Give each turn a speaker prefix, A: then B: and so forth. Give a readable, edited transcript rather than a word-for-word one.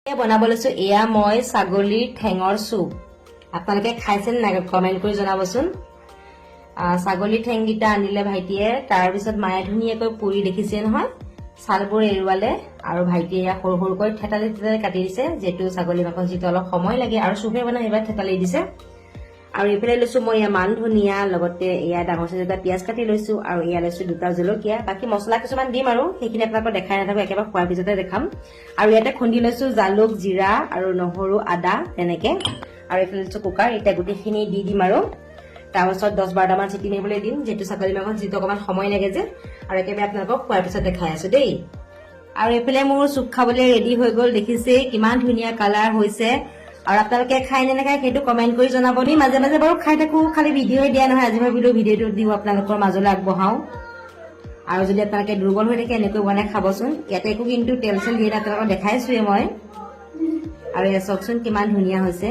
A: বনাব লৈছো এয়া মই ছাগলীৰ ঠেঙৰ চুপ আপোনালোকে খাইছেন না কমেন্ট কৰি জনাবচোন ছাগলীৰ ঠেংগিটা আনিলে ভাইটিয়ে তাৰ পিছত মায়ে ধুনীয়াকৈ পুৰি দেখিছে নহয় ছালবোৰ এৰুৱালে আৰু ভাইটিয়ে এয়া সৰু সৰুকৈ থেতালি থেতালি কাটি দিছে যেটো ছাগলী মাংস যিটো অলপ সময় লাগে আৰু চুপে বনাই এবাৰ থেতালি দিছে আৰু এইফালে লৈছো মই এয়া মান ধনিয়া লগতে এয়া ডাঙৰ সাইজ এটা পিয়াজ কাটি লৈছো আৰু এয়া লৈছো দুটা জলকীয়া বাকি মছলা কিছুমান দিম আৰু সেইখিনি আপোনালোকক দেখাই নাথাকো একেবাৰে খোৱাৰ পিছতে দেখাম আৰু ইয়াতে খুন্দি লৈছো জালুক জিৰা আৰু নহৰু আদা তেনেকে আৰু এইফালে লৈছো কুকাৰ এটা গুটিখিনি দি দিম আৰু তাৰপিছত 10-12টা মান চিটি মাৰিবলৈ দিম যেটো ছাগলী মাংস যিটো অকমান সময় লাগে যে আৰু একেবাৰে আপোনালোকক খোৱাৰ পিছত দেখাই আছো দেই আৰু এইফালে মোৰ চুপ খাবলৈ ৰেডি হৈ গল দেখিছে কিমান ধুনীয়া কালাৰ হৈছে আৰু আপোনালোকে খাই নে নাখায় সেইটো কমেন্ট কৰি জনাব নি মাজে মাজে বাৰু খাই থাকো খালি ভিডিঅ দিয়া নহয় আজি ভাবিলো ভিডিঅটো দিও আপোনালোকৰ মাজলৈ আগবঢ়াও আৰু যদি আপোনালোকে দুৰ্বল হৈ থাকে এনেকৈ বনাই খাবচোন ইয়াতে একো কিন্তু তেল চেল দিয়ে আপোনালোকক দেখাইছোৱে মই আৰু এয়া চাওকচোন কিমান ধুনীয়া হৈছে